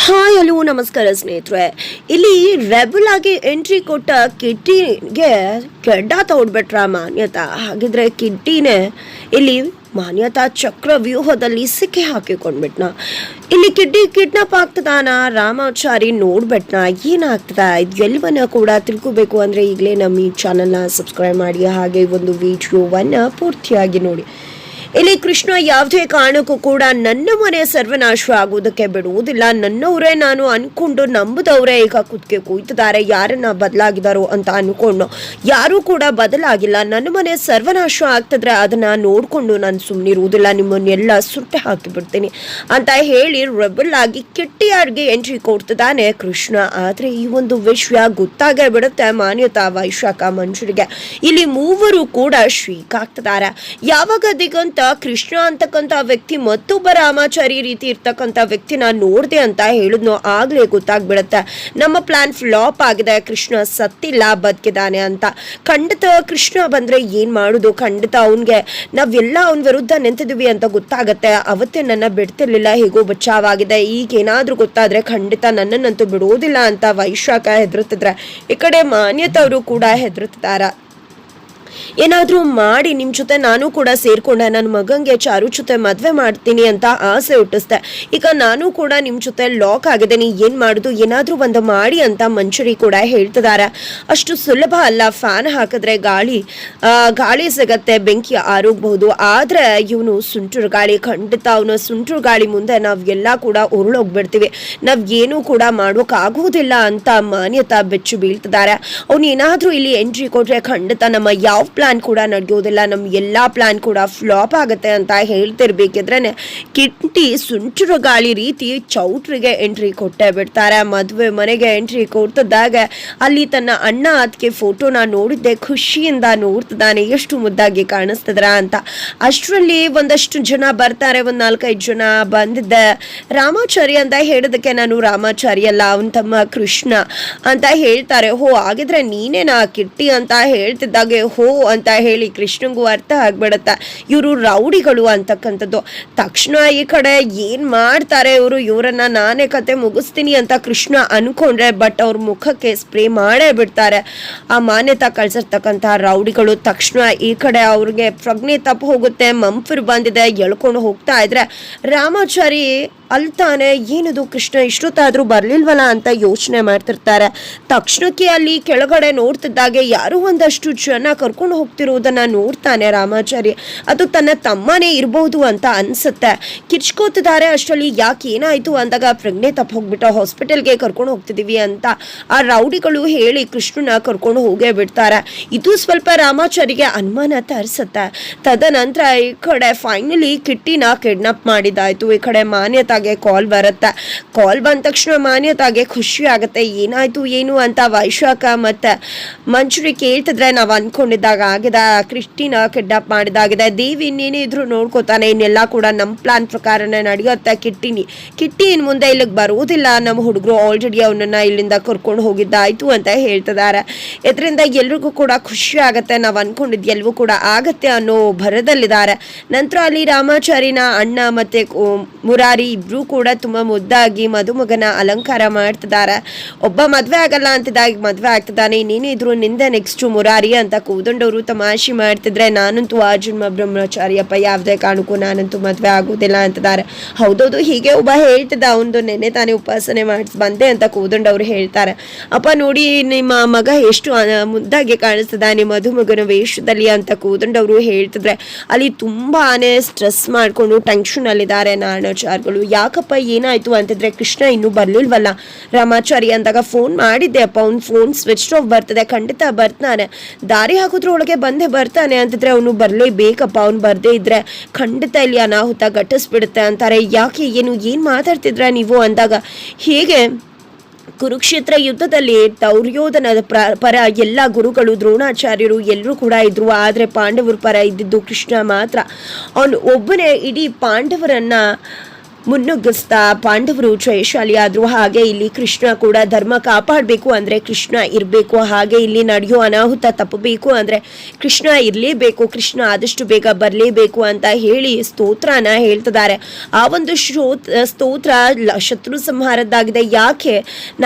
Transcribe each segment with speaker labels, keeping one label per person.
Speaker 1: Hi hello ನಮಸ್ಕಾರ ಸ್ನೇಹಿತರೆ. ಇಲ್ಲಿ ರೆಬಲ್ ಆಗಿ ಎಂಟ್ರಿ ಕೊಟ್ಟ ಕಿಟ್ಟಿಗೆ ಕೆಡ್ಡ ತೋಡ್ಬಿಟ್ರ ಮಾನ್ಯತಾ. ಹಾಗಿದ್ರೆ ಕಿಟ್ಟಿನೇ ಇಲ್ಲಿ ಮಾನ್ಯತಾ ಚಕ್ರ ವ್ಯೂಹದಲ್ಲಿ ಸಿಕ್ಕಿ ಹಾಕಿಕೊಂಡ್ಬಿಟ್ನ. ಇಲ್ಲಿ ಕಿಡ್ಡಿ ಕಿಡ್ನಾಪ್ ಆಗ್ತದಾನ, ರಾಮಾಚಾರಿ ನೋಡ್ಬಿಟ್ನ, ಏನಾಗ್ತದ ಇದು ಎಲ್ಲವನ್ನ ಕೂಡ ತಿಳ್ಕೋಬೇಕು ಅಂದ್ರೆ ಈಗಲೇ ನಮ್ಮ ಈ ಚಾನಲ್ನ ಸಬ್ಸ್ಕ್ರೈಬ್ ಮಾಡಿ, ಹಾಗೆ ಒಂದು ವಿಡಿಯೋವನ್ನ ಪೂರ್ತಿಯಾಗಿ ನೋಡಿ. ಇಲ್ಲಿ ಕೃಷ್ಣ ಯಾವುದೇ ಕಾರಣಕ್ಕೂ ಕೂಡ ನನ್ನ ಮನೆ ಸರ್ವನಾಶ ಆಗುವುದಕ್ಕೆ ಬಿಡುವುದಿಲ್ಲ. ನನ್ನವರೇ ನಾನು ಅನ್ಕೊಂಡು ನಂಬುದವರೇ ಈಗ ಕುತ್ತಿಗೆ ಕೂಯ್ತಿದ್ದಾರೆ. ಯಾರನ್ನ ಬದಲಾಗಿದಾರೋ ಅಂತ ಅನ್ಕೊಂಡು ಯಾರೂ ಕೂಡ ಬದಲಾಗಿಲ್ಲ. ನನ್ನ ಮನೆ ಸರ್ವನಾಶ ಆಗ್ತಿದ್ರೆ ಅದನ್ನ ನೋಡ್ಕೊಂಡು ನಾನು ಸುಮ್ಮನಿರುವುದಿಲ್ಲ, ನಿಮ್ಮನ್ನೆಲ್ಲ ಸುಟ್ಟು ಹಾಕಿಬಿಡ್ತೀನಿ ಅಂತ ಹೇಳಿ ರೆಬಲ್ ಆಗಿ ಕಿಟ್ಟಿಯಾರ್ಗೆ ಎಂಟ್ರಿ ಕೊಡ್ತಿದ್ದಾನೆ ಕೃಷ್ಣ. ಆದ್ರೆ ಈ ಒಂದು ವಿಷಯ ಗೊತ್ತಾಗೇ ಬಿಡುತ್ತೆ ಮಾನ್ಯತಾ, ವೈಶಾಖ, ಮಂಜುರಿಗೆ. ಇಲ್ಲಿ ಮೂವರು ಕೂಡ ಶೀಕ್ ಆಗ್ತಿದ್ದಾರೆ. ಯಾವಾಗ ದಿಗಂತ ಕೃಷ್ಣ ಅಂತಕ್ಕಂಥ ವ್ಯಕ್ತಿ ಮತ್ತೊಬ್ಬ ರಾಮಾಚಾರಿ ರೀತಿ ಇರ್ತಕ್ಕಂಥ ವ್ಯಕ್ತಿನ ನೋಡ್ದೆ ಅಂತ ಹೇಳಿದ್ನೋ ಆಗ್ಲೇ ಗೊತ್ತಾಗ್ಬಿಡತ್ತೆ ನಮ್ಮ ಪ್ಲಾನ್ ಫ್ಲಾಪ್ ಆಗಿದೆ, ಕೃಷ್ಣ ಸತ್ತಿಲ್ಲ, ಬದುಕಿದಾನೆ ಅಂತ. ಖಂಡಿತ ಕೃಷ್ಣ ಬಂದ್ರೆ ಏನ್ ಮಾಡುದು, ಖಂಡಿತ ಅವನ್ಗೆ ನಾವೆಲ್ಲ ಅವನ ವಿರುದ್ಧ ನಿಂತಿದ್ವಿ ಅಂತ ಗೊತ್ತಾಗತ್ತೆ. ಅವತ್ತೇ ನನ್ನ ಬಿಡ್ತಿರ್ಲಿಲ್ಲ, ಹೇಗೋ ಬಚಾವಾಗಿದೆ, ಈಗೇನಾದ್ರೂ ಗೊತ್ತಾದ್ರೆ ಖಂಡಿತ ನನ್ನನ್ನಂತೂ ಬಿಡುವುದಿಲ್ಲ ಅಂತ ವೈಶಾಖ ಹೆದರುತ್ತಿದ್ರೆ, ಈ ಕಡೆ ಮಾನ್ಯತವರು ಕೂಡ ಹೆದರುತ್ತಿದ್ದಾರ. ಏನಾದ್ರೂ ಮಾಡಿ ನಿಮ್ ಜೊತೆ ನಾನು ಕೂಡ ಸೇರ್ಕೊಂಡೆ, ನನ್ನ ಮಗಂಗೆ ಚಾರು ಜೊತೆ ಮದ್ವೆ ಮಾಡ್ತೀನಿ ಅಂತ ಆಸೆ ಹುಟ್ಟಿಸ್ದೆ. ಈಗ ನಾನು ಕೂಡ ನಿಮ್ ಜೊತೆ ಲಾಕ್ ಆಗಿದ್ದೀನಿ, ಏನ್ ಮಾಡುದು, ಏನಾದ್ರೂ ಒಂದು ಮಾಡಿ ಅಂತ ಮಂಜುರಿ ಕೂಡ ಹೇಳ್ತಿದ್ದಾರೆ. ಅಷ್ಟು ಸುಲಭ ಅಲ್ಲ, ಫ್ಯಾನ್ ಹಾಕಿದ್ರೆ ಗಾಳಿ ಸಿಗತ್ತೆ, ಬೆಂಕಿ ಆರೋಗ್ಬಹುದು. ಆದ್ರೆ ಇವನು ಸುಂಟೂರು ಗಾಳಿ, ಖಂಡಿತ ಅವನ ಸುಂಟೂರು ಗಾಳಿ ಮುಂದೆ ನಾವ್ ಎಲ್ಲಾ ಕೂಡ ಉರುಳೋಗ್ಬಿಡ್ತೀವಿ, ನಾವ್ ಏನೂ ಕೂಡ ಮಾಡೋಕ್ ಆಗೋದಿಲ್ಲ ಅಂತ ಮಾನ್ಯತಾ ಬೆಚ್ಚು ಬೀಳ್ತಿದ್ದಾರೆ. ಅವ್ನು ಏನಾದ್ರೂ ಇಲ್ಲಿ ಎಂಟ್ರಿ ಕೊಟ್ರೆ ಖಂಡಿತ ನಮ್ಮ ಯಾವ ಪ್ಲಾನ್ ಕೂಡ ನಡೆಯೋದಿಲ್ಲ, ನಮ್ ಎಲ್ಲಾ ಪ್ಲಾನ್ ಕೂಡ ಫ್ಲಾಪ್ ಆಗುತ್ತೆ ಅಂತ ಹೇಳ್ತಿರ್ಬೇಕಿದ್ರೇನೆ ಕಿಟ್ಟಿ ಸುಂಟೂರು ಗಾಳಿ ರೀತಿ ಚೌಟ್ರಿಗೆ ಎಂಟ್ರಿ ಕೊಟ್ಟೆ ಬಿಡ್ತಾರೆ. ಮದುವೆ ಮನೆಗೆ ಎಂಟ್ರಿ ಕೊಡ್ತಿದ್ದಾಗ ಅಲ್ಲಿ ತನ್ನ ಅಣ್ಣ ಅದಕ್ಕೆ ಫೋಟೋನ ನೋಡಿದ್ದೆ, ಖುಷಿಯಿಂದ ನೋಡ್ತಿದ್ದಾನೆ, ಎಷ್ಟು ಮುದ್ದಾಗಿ ಕಾಣಿಸ್ತದ್ರ ಅಂತ. ಅಷ್ಟರಲ್ಲಿ ಒಂದಷ್ಟು ಜನ ಬರ್ತಾರೆ, ಒಂದ್ 4-5 ಜನ ಬಂದಿದ್ದೆ. ರಾಮಾಚಾರಿ ಅಂತ ಹೇಳೋದಕ್ಕೆ ನಾನು ರಾಮಾಚಾರಿ ಅಲ್ಲ, ಅವನ್ ತಮ್ಮ ಕೃಷ್ಣ ಅಂತ ಹೇಳ್ತಾರೆ. ಹೋ ಹಾಗಿದ್ರೆ ನೀನೇನಾ ಕಿಟ್ಟಿ ಅಂತ ಹೇಳ್ತಿದ್ದಾಗೆ ಹೋ ಅಂತ ಹೇಳಿ ಕೃಷ್ಣಂಗೂ ಅರ್ಥ ಆಗ್ಬಿಡತ್ತ ಇವರು ರೌಡಿಗಳು ಅಂತಕ್ಕಂಥದ್ದು. ತಕ್ಷಣ ಈ ಕಡೆ ಏನ್ ಮಾಡ್ತಾರೆ ಇವರು, ಇವರನ್ನ ನಾನೇ ಕತೆ ಮುಗಿಸ್ತೀನಿ ಅಂತ ಕೃಷ್ಣ ಅನ್ಕೊಂಡ್ರೆ, ಬಟ್ ಅವ್ರ ಮುಖಕ್ಕೆ ಸ್ಪ್ರೇ ಮಾಡೇ ಬಿಡ್ತಾರೆ ಆ ಮಾನ್ಯತಾ ಕಳ್ಸಿರ್ತಕ್ಕಂಥ ರೌಡಿಗಳು. ತಕ್ಷಣ ಈ ಕಡೆ ಅವ್ರಿಗೆ ಪ್ರಜ್ಞೆ ತಪ್ಪು ಹೋಗುತ್ತೆ, ಮಂಫರ್ ಬಂದಿದೆ, ಎಳ್ಕೊಂಡು ಹೋಗ್ತಾ ಇದ್ರೆ ರಾಮಾಚಾರಿ ಅಲ್ತಾನೆ ಏನದು ಕೃಷ್ಣ ಇಷ್ಟೊತ್ತಾದ್ರೂ ಬರ್ಲಿಲ್ವಲ್ಲ ಅಂತ ಯೋಚನೆ ಮಾಡ್ತಿರ್ತಾರೆ. ತಕ್ಷಣಕ್ಕೆ ಅಲ್ಲಿ ಕೆಳಗಡೆ ನೋಡ್ತಿದ್ದಾಗೆ ಯಾರೋ ಒಂದಷ್ಟು ಜನ ಕರ್ಕೊಂಡು ಹೋಗ್ತಿರೋದನ್ನ ನೋಡ್ತಾನೆ ರಾಮಾಚಾರಿ. ಅದು ತನ್ನ ತಮ್ಮನೇ ಇರಬಹುದು ಅಂತ ಅನ್ಸುತ್ತೆ. ಕಿರ್ಚ್ಕೋತಿದ್ದಾರೆ. ಅಷ್ಟರಲ್ಲಿ ಯಾಕೆ ಏನಾಯ್ತು ಅಂದಾಗ ಪ್ರಜ್ಞೆ ತಪ್ಪ ಹೋಗ್ಬಿಟ್ಟು ಹಾಸ್ಪಿಟಲ್ಗೆ ಕರ್ಕೊಂಡು ಹೋಗ್ತಿದೀವಿ ಅಂತ ಆ ರೌಡಿಗಳು ಹೇಳಿ ಕೃಷ್ಣನ ಕರ್ಕೊಂಡು ಹೋಗೇ ಬಿಡ್ತಾರೆ. ಇದು ಸ್ವಲ್ಪ ರಾಮಾಚಾರಿಗೆ ಅನುಮಾನ ತರಿಸುತ್ತೆ. ತದನಂತರ ಈ ಕಡೆ ಫೈನಲಿ ಕಿಟ್ಟಿನ ಕಿಡ್ನಾಪ್ ಮಾಡಿದಾಯ್ತು. ಈ ಕಡೆ ಮಾನ್ಯತಾ ಕಾಲ್ ಬರುತ್ತೆ. ಕಾಲ್ ಬಂದ ತಕ್ಷಣ ಮಾನ್ಯತಾಗೆ ಖುಷಿ ಆಗುತ್ತೆ. ಏನಾಯ್ತು ಏನು ಅಂತ ವೈಶಾಖ ಮತ್ತೆ ಮಂಜುರಿ ಕೇಳ್ತಿದ್ರೆ, ನಾವ್ ಅನ್ಕೊಂಡಿದ್ದಾಗ ಆಗಿದೆ, ಕ್ರಿಸ್ಟಿನ ಕಿಡ್ನಾಪ್ ಮಾಡಿದಾಗಿದೆ, ದೇವಿ ಇನ್ನೇನೇ ಇದ್ರು ನೋಡ್ಕೋತಾನೆ, ಇನ್ನೆಲ್ಲ ಕೂಡ ನಮ್ ಪ್ಲಾನ್ ಪ್ರಕಾರನೇ ನಡೆಯುತ್ತೆ. ಕಿಟ್ಟಿ ಇನ್ ಮುಂದೆ ಇಲ್ಲಿಗೆ ಬರುವುದಿಲ್ಲ, ನಮ್ಮ ಹುಡುಗರು ಆಲ್ರೆಡಿ ಅವನನ್ನ ಇಲ್ಲಿಂದ ಕರ್ಕೊಂಡು ಹೋಗಿದ್ದಾಯ್ತು ಅಂತ ಹೇಳ್ತಿದ್ದಾರೆ. ಇದರಿಂದ ಎಲ್ರಿಗೂ ಕೂಡ ಖುಷಿ ಆಗತ್ತೆ, ನಾವ್ ಅನ್ಕೊಂಡಿದ್ ಎಲ್ವೂ ಕೂಡ ಆಗತ್ತೆ ಅನ್ನೋ ಭರದಲ್ಲಿದ್ದಾರೆ. ನಂತರ ಅಲ್ಲಿ ರಾಮಾಚಾರಿನ ಅಣ್ಣ ಮತ್ತೆ ಮುರಾರಿ ಇಬ್ರು ಕೂಡ ತುಂಬಾ ಮುದ್ದಾಗಿ ಮದುಮಗನ ಅಲಂಕಾರ ಮಾಡ್ತಿದ್ದಾರೆ. ಒಬ್ಬ ಮದ್ವೆ ಆಗಲ್ಲ ಅಂತಿದಾಗ ಮದ್ವೆ ಆಗ್ತಿದ್ದಾನೆ, ಇನ್ನೇನಿದ್ರು ನಿಂದೆ ನೆಕ್ಸ್ಟ್ ಮುರಾರಿ ಅಂತ ಕೂದಂಡವರು ತಮಾಷೆ ಮಾಡ್ತಿದ್ರೆ, ನಾನಂತೂ ಆ ಜನ್ಮ ಬ್ರಹ್ಮಚಾರಿಯಪ್ಪ, ಯಾವುದೇ ಕಾರಣಕ್ಕೂ ನಾನಂತೂ ಮದ್ವೆ ಆಗೋದಿಲ್ಲ ಅಂತಿದ್ದಾರೆ. ಹೌದೌದು, ಹೀಗೆ ಒಬ್ಬ ಹೇಳ್ತಿದ್ದ, ಅವನು ನೆನ್ನೆ ತಾನೇ ಉಪಾಸನೆ ಮಾಡಿಸ್ ಬಂದೆ ಅಂತ ಕೂದಂಡವ್ರು ಹೇಳ್ತಾರೆ. ಅಪ್ಪ ನೋಡಿ ನಿಮ್ಮ ಮಗ ಎಷ್ಟು ಮುದ್ದಾಗಿ ಕಾಣಿಸ್ತಿದ್ದಾನೆ ಮಧುಮಗನ ವೇಷದಲ್ಲಿ ಅಂತ ಕೂದಂಡವರು ಹೇಳ್ತಿದ್ರೆ, ಅಲ್ಲಿ ತುಂಬಾನೇ ಸ್ಟ್ರೆಸ್ ಮಾಡ್ಕೊಂಡು ಟೆನ್ಷನ್ ಅಲ್ಲಿದ್ದಾರೆ ನಾಣಾಚಾರ್ಗಳು. ಯಾಕಪ್ಪ ಏನಾಯ್ತು ಅಂತಿದ್ರೆ, ಕೃಷ್ಣ ಇನ್ನೂ ಬರ್ಲಿಲ್ವಲ್ಲ ರಾಮಾಚಾರಿ ಅಂದಾಗ, ಫೋನ್ ಮಾಡಿದ್ದೆ ಅಪ್ಪ, ಅವ್ನು ಫೋನ್ ಸ್ವಿಚ್ ಆಫ್ ಬರ್ತದೆ, ಖಂಡಿತ ಬರ್ತಾನೆ, ದಾರಿ ಹಾಕಿದ್ರು ಒಳಗೆ ಬಂದೇ ಬರ್ತಾನೆ ಅಂತಿದ್ರೆ, ಅವನು ಬರ್ಲೇಬೇಕಪ್ಪ, ಅವ್ನು ಬರ್ದೇ ಇದ್ರೆ ಖಂಡಿತ ಇಲ್ಲಿ ಅನಾಹುತ ಘಟಿಸ್ಬಿಡುತ್ತೆ ಅಂತಾರೆ. ಯಾಕೆ ಏನ್ ಮಾತಾಡ್ತಿದ್ರ ನೀವು ಅಂದಾಗ, ಹೇಗೆ ಕುರುಕ್ಷೇತ್ರ ಯುದ್ಧದಲ್ಲಿ ದುರ್ಯೋಧನದ ಪರ ಎಲ್ಲ ಗುರುಗಳು, ದ್ರೋಣಾಚಾರ್ಯರು ಎಲ್ಲರೂ ಕೂಡ ಇದ್ರು. ಆದ್ರೆ ಪಾಂಡವರ ಪರ ಇದ್ದಿದ್ದು ಕೃಷ್ಣ ಮಾತ್ರ. ಅವನು ಒಬ್ಬನೇ ಇಡೀ ಪಾಂಡವರನ್ನ ಮುನ್ನುಗ್ಗಿಸ್ತಾ ಪಾಂಡವರು ಜಯಶಾಲಿ ಆದ್ರು. ಹಾಗೆ ಇಲ್ಲಿ ಕೃಷ್ಣ ಕೂಡ ಧರ್ಮ ಕಾಪಾಡಬೇಕು ಅಂದ್ರೆ ಕೃಷ್ಣ ಇರಬೇಕು, ಹಾಗೆ ಇಲ್ಲಿ ನಡೆಯೋ ಅನಾಹುತ ತಪ್ಪಬೇಕು ಅಂದ್ರೆ ಕೃಷ್ಣ ಇರಲೇಬೇಕು, ಕೃಷ್ಣ ಆದಷ್ಟು ಬೇಗ ಬರಲೇಬೇಕು ಅಂತ ಹೇಳಿ ಸ್ತೋತ್ರನ ಹೇಳ್ತಿದ್ದಾರೆ. ಆ ಒಂದು ಸ್ತೋತ್ರ ಶತ್ರು ಸಂಹಾರದ್ದಾಗಿದೆ. ಯಾಕೆ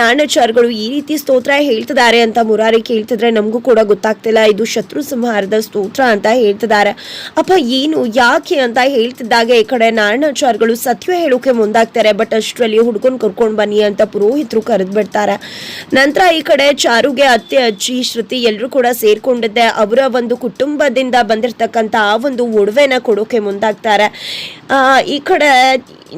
Speaker 1: ನಾರಾಯಣಾಚಾರ್ಯಗಳು ಈ ರೀತಿ ಸ್ತೋತ್ರ ಹೇಳ್ತಿದ್ದಾರೆ ಅಂತ ಮುರಾರಿ ಕೇಳ್ತಿದ್ರೆ ನಮಗೂ ಕೂಡ ಗೊತ್ತಾಗ್ತಿಲ್ಲ. ಇದು ಶತ್ರು ಸಂಹಾರದ ಸ್ತೋತ್ರ ಅಂತ ಹೇಳ್ತಿದ್ದಾರೆ. ಅಪ್ಪ ಏನು ಯಾಕೆ ಅಂತ ಹೇಳ್ತಿದ್ದಾಗ ಈ ಕಡೆ ನಾರಾಯಣಾಚಾರ್ಯಗಳು ಸತ್ಯ ಹೇಳೋಕೆ ಮುಂದಾಗ್ತಾರೆ. ಬಟ್ ಅಷ್ಟರಲ್ಲಿ ಹುಡ್ಕೊಂಡ್ ಕರ್ಕೊಂಡ್ ಬನ್ನಿ ಅಂತ ಪುರೋಹಿತರು ಕರೆದು ಬಿಡ್ತಾರೆ. ನಂತರ ಈ ಕಡೆ ಚಾರುಗೆ ಅತ್ತೆ, ಅಜ್ಜಿ, ಶ್ರುತಿ ಎಲ್ಲರೂ ಕೂಡ ಸೇರ್ಕೊಂಡಿದ್ದೆ ಅವರ ಒಂದು ಕುಟುಂಬದಿಂದ ಬಂದಿರತಕ್ಕಂತ ಆ ಒಂದು ಒಡವೆನ ಕೊಡೋಕೆ ಮುಂದಾಗ್ತಾರೆ. ಈ ಕಡೆ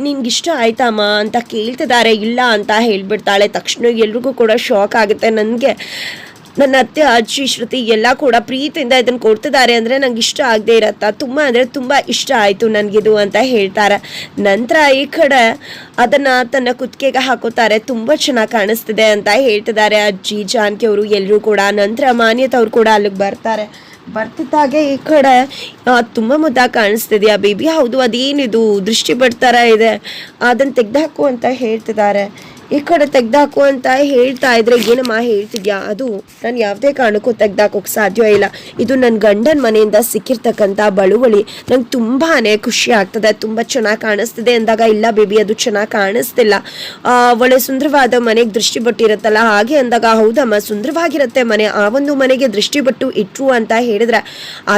Speaker 1: ನಿನ್ಗೆ ಇಷ್ಟ ಆಯ್ತಮ್ಮ ಅಂತ ಕೇಳ್ತಿದ್ದಾರೆ. ಇಲ್ಲ ಅಂತ ಹೇಳ್ಬಿಡ್ತಾಳೆ. ತಕ್ಷಣ ಎಲ್ರಿಗೂ ಕೂಡ ಶಾಕ್ ಆಗುತ್ತೆ. ನನಗೆ ನನ್ನ ಅತ್ತೆ, ಅಜ್ಜಿ, ಶ್ರುತಿ ಎಲ್ಲ ಕೂಡ ಪ್ರೀತಿಯಿಂದ ಇದನ್ನು ಕೊಡ್ತಿದ್ದಾರೆ ಅಂದರೆ ನಂಗೆ ಇಷ್ಟ ಆಗದೆ ಇರತ್ತಾ, ತುಂಬ ಅಂದರೆ ತುಂಬ ಇಷ್ಟ ಆಯಿತು ನನಗಿದು ಅಂತ ಹೇಳ್ತಾರೆ. ನಂತರ ಈ ಕಡೆ ಅದನ್ನು ತನ್ನ ಕುತ್ತಿಗೆಗೆ ಹಾಕೋತಾರೆ. ತುಂಬ ಚೆನ್ನಾಗಿ ಕಾಣಿಸ್ತಿದೆ ಅಂತ ಹೇಳ್ತಿದ್ದಾರೆ ಅಜ್ಜಿ, ಜಾನಕಿ ಅವರು ಎಲ್ಲರೂ ಕೂಡ. ನಂತರ ಮಾನ್ಯತವ್ರು ಕೂಡ ಅಲ್ಲಿಗೆ ಬರ್ತಿದ್ದಾಗೆ ಈ ಕಡೆ ತುಂಬ ಮುದ್ದಾಗಿ ಕಾಣಿಸ್ತಿದ್ಯಾ ಬೇಬಿ? ಹೌದು, ಅದೇನಿದು ದೃಷ್ಟಿ ಬಡ್ತಾರ ಇದೆ, ಅದನ್ನು ತೆಗ್ದಾಕು ಅಂತ ಹೇಳ್ತಿದ್ದಾರೆ. ಈ ಕಡೆ ತೆಗ್ದಾಕು ಅಂತ ಹೇಳ್ತಾ ಇದ್ರೆ ಏನಮ್ಮ ಹೇಳ್ತಿದ್ಯಾ? ಅದು ನಾನು ಯಾವುದೇ ಕಾರಣಕ್ಕೂ ತೆಗ್ದಾಕೋಕೆ ಸಾಧ್ಯ ಇಲ್ಲ. ಇದು ನನ್ನ ಗಂಡನ ಮನೆಯಿಂದ ಸಿಕ್ಕಿರ್ತಕ್ಕಂಥ ಬಳುವಳಿ. ನಂಗೆ ತುಂಬಾ ಖುಷಿ ಆಗ್ತದೆ, ತುಂಬ ಚೆನ್ನಾಗಿ ಕಾಣಿಸ್ತಿದೆ ಅಂದಾಗ ಇಲ್ಲ ಬೇಬಿ ಅದು ಚೆನ್ನಾಗಿ ಕಾಣಿಸ್ತಿಲ್ಲ, ಒಳ್ಳೆ ಸುಂದರವಾದ ಮನೆಗೆ ದೃಷ್ಟಿ ಬಟ್ಟಿರುತ್ತಲ್ಲ ಹಾಗೆ ಅಂದಾಗ ಹೌದಮ್ಮ ಸುಂದರವಾಗಿರುತ್ತೆ ಮನೆ, ಆ ಒಂದು ಮನೆಗೆ ದೃಷ್ಟಿ ಬಟ್ಟು ಇಟ್ರು ಅಂತ ಹೇಳಿದ್ರೆ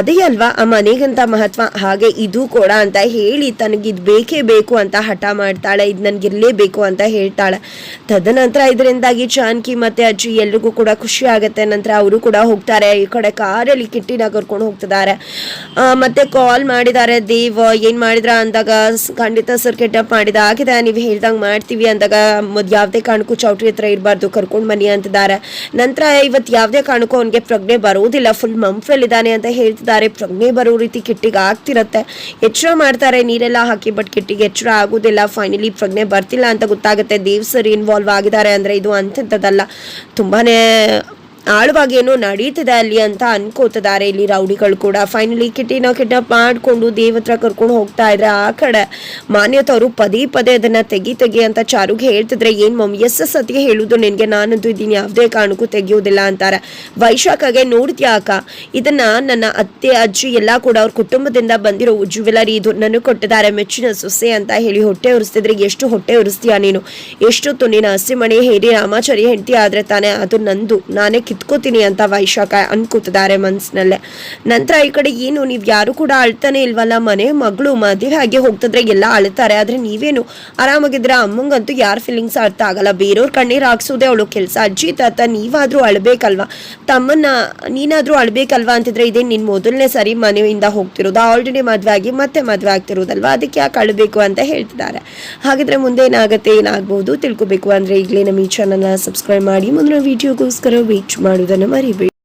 Speaker 1: ಅದೇ ಅಲ್ವಾ ಆ ಮನೆಗಂತ ಮಹತ್ವ. ಹಾಗೆ ಇದು ಕೂಡ ಅಂತ ಹೇಳಿ ತನಗಿದು ಬೇಕೇ ಬೇಕು ಅಂತ ಹಠ ಮಾಡ್ತಾಳೆ. ಇದು ನನಗಿರಲೇಬೇಕು ಅಂತ ಹೇಳ್ತಾಳೆ. ತದನಂತರ ಇದರಿಂದಾಗಿ ಜಾನಕಿ ಮತ್ತೆ ಅಜ್ಜಿ ಎಲ್ರಿಗೂ ಕೂಡ ಖುಷಿ ಆಗುತ್ತೆ. ನಂತರ ಅವರು ಕೂಡ ಹೋಗ್ತಾರೆ. ಈ ಕಡೆ ಕಾರಲ್ಲಿ ಕಿಟ್ಟಿನ ಕರ್ಕೊಂಡು ಹೋಗ್ತಿದ್ದಾರೆ. ಮತ್ತೆ ಕಾಲ್ ಮಾಡಿದ್ದಾರೆ. ದೇವ್ ಏನ್ ಮಾಡಿದ್ರ ಅಂದಾಗ ಖಂಡಿತ ಸರ್ ಕಿಡ್ನಾಪ್ ಮಾಡಿದ ಆಗಿದೆ, ನೀವು ಹೇಳ್ದಂಗೆ ಮಾಡ್ತೀವಿ ಅಂದಾಗ ಯಾವುದೇ ಕಾರಣಕ್ಕೂ ಚೌಟ್ರಿ ಹತ್ರ ಇರಬಾರ್ದು, ಕರ್ಕೊಂಡು ಬನ್ನಿ ಅಂತಿದ್ದಾರೆ. ನಂತರ ಇವತ್ತು ಯಾವುದೇ ಕಾರಣಕ್ಕೂ ಅವನಿಗೆ ಪ್ರಜ್ಞೆ ಬರೋದಿಲ್ಲ, ಫುಲ್ ಮಂಫಲ್ ಇದ್ದಾನೆ ಅಂತ ಹೇಳ್ತಿದ್ದಾರೆ. ಪ್ರಜ್ಞೆ ಬರೋ ರೀತಿ ಕಿಟ್ಟಿಗೆ ಆಗ್ತಿರತ್ತೆ. ಎಚ್ಚರ ಮಾಡ್ತಾರೆ ನೀರೆಲ್ಲ ಹಾಕಿ, ಬಟ್ ಕಿಟ್ಟಿಗೆ ಎಚ್ಚರ ಆಗೋದಿಲ್ಲ. ಫೈನಲಿ ಪ್ರಜ್ಞೆ ಬರ್ತಿಲ್ಲ ಅಂತ ಗೊತ್ತಾಗುತ್ತೆ. ದೇವ್ ಸರ್ ಇನ್ವಾಲ್ವ್ ಆಗಿದ್ದಾರೆ ಅಂದ್ರೆ ಇದು ಅಂಥದ್ದಲ್ಲ, ತುಂಬಾನೇ ಆಳವಾಗಿ ಏನೋ ನಡೀತಿದೆ ಅಲ್ಲಿ ಅಂತ ಅನ್ಕೋತಿದ್ದಾರೆ ಇಲ್ಲಿ ರೌಡಿಗಳು ಕೂಡ. ಫೈನಲಿ ಕಿಟ್ಟಿನ ಕಿಡ್ನಾಪ್ ಮಾಡಿಕೊಂಡು ದೇವತ್ರ ಕರ್ಕೊಂಡು ಹೋಗ್ತಾ ಇದ್ರೆ ಆ ಕಡೆ ಮಾನ್ಯತವರು ಪದೇ ಪದೇ ಅದನ್ನ ತೆಗಿ ಅಂತ ಚಾರುಗೆ ಹೇಳ್ತಿದ್ರೆ ಏನ್ ಮಮ್ಮಿ ಎಸ್ ಸತಿಗೆ ಹೇಳುದು ನಿನ್ಗೆ, ನಾನಂತೂ ಇದೀನಿ ಯಾವುದೇ ಕಾರಣಕ್ಕೂ ತೆಗಿಯೋದಿಲ್ಲ ಅಂತಾರೆ. ವೈಶಾಖಗೆ ನೋಡ್ತೀಯಾ ಅಕ್ಕ, ಇದನ್ನ ನನ್ನ ಅತ್ತೆ, ಅಜ್ಜಿ ಎಲ್ಲ ಕೂಡ ಅವ್ರ ಕುಟುಂಬದಿಂದ ಬಂದಿರೋ ಜ್ಯುವೆಲರಿ, ಇದು ನನಗೆ ಕೊಟ್ಟಿದ್ದಾರೆ ಮೆಚ್ಚಿನ ಸೊಸೆ ಅಂತ ಹೇಳಿ ಹೊಟ್ಟೆ ಉರಿಸ್ತಿದ್ರೆ ಎಷ್ಟು ಹೊಟ್ಟೆ ಉರಿಸ್ತೀಯಾ ನೀನು? ಎಷ್ಟೊತ್ತು ನೀನು ಹಸಿಮಣಿ ಹೇರಿ ರಾಮಾಚಾರಿ ಹೆಂಡತಿ ಆದ್ರೆ ತಾನೇ ಅದು ನಂದು, ನಾನೇ ಕಿತ್ಕೋತೀನಿ ಅಂತ ವೈಶಾಖ ಅನ್ಕೋತಿದ್ದಾರೆ ಮನ್ಸಿನಲ್ಲೇ. ನಂತರ ಈ ಕಡೆ ಏನು ನೀವು ಯಾರು ಕೂಡ ಅಳ್ತಾನೆ ಇಲ್ವಲ್ಲ, ಮನೆ ಮಗಳು ಮದುವೆ ಆಗಿ ಹೋಗ್ತಿದ್ರೆ ಎಲ್ಲ ಅಳ್ತಾರೆ, ಆದ್ರೆ ನೀವೇನು ಆರಾಮಾಗಿದ್ರೆ ಅಮ್ಮಂಗಂತೂ ಯಾರ ಫೀಲಿಂಗ್ಸ್ ಅರ್ಥ ಆಗಲ್ಲ, ಬೇರೆಯವ್ರ ಕಣ್ಣೀರು ಹಾಕ್ಸೋದೇ ಅವಳು ಕೆಲಸ. ಅಜ್ಜಿ ತಾತ ನೀವಾದ್ರೂ ಅಳ್ಬೇಕಲ್ವಾ, ತಮ್ಮನ್ನ ನೀನಾದ್ರೂ ಅಳ್ಬೇಕಲ್ವಾ ಅಂತಿದ್ರೆ ಇದೇ ನಿನ್ ಮೊದಲನೇ ಸರಿ ಮನೆಯಿಂದ ಹೋಗ್ತಿರೋದು, ಆಲ್ರೆಡಿ ಮದ್ವೆ ಆಗಿ ಮತ್ತೆ ಮದ್ವೆ ಆಗ್ತಿರೋದಲ್ವಾ, ಅದಕ್ಕೆ ಯಾಕೆ ಅಳ್ಬೇಕು ಅಂತ ಹೇಳ್ತಿದ್ದಾರೆ. ಹಾಗಿದ್ರೆ ಮುಂದೆ ಏನಾಗುತ್ತೆ ಏನಾಗ್ಬಹುದು ತಿಳ್ಕೊಬೇಕು ಅಂದ್ರೆ ಈಗಲೇ ನಮ್ಮ ಈ ಚಾನಲ್ನ ಸಬ್ಸ್ಕ್ರೈಬ್ ಮಾಡಿ ಮುಂದಿನ ವಿಡಿಯೋಗೋಸ್ಕರ ವೇಟ್ ಮಾಡೋದನ್ನು ಮರಿಬೇಡಿ.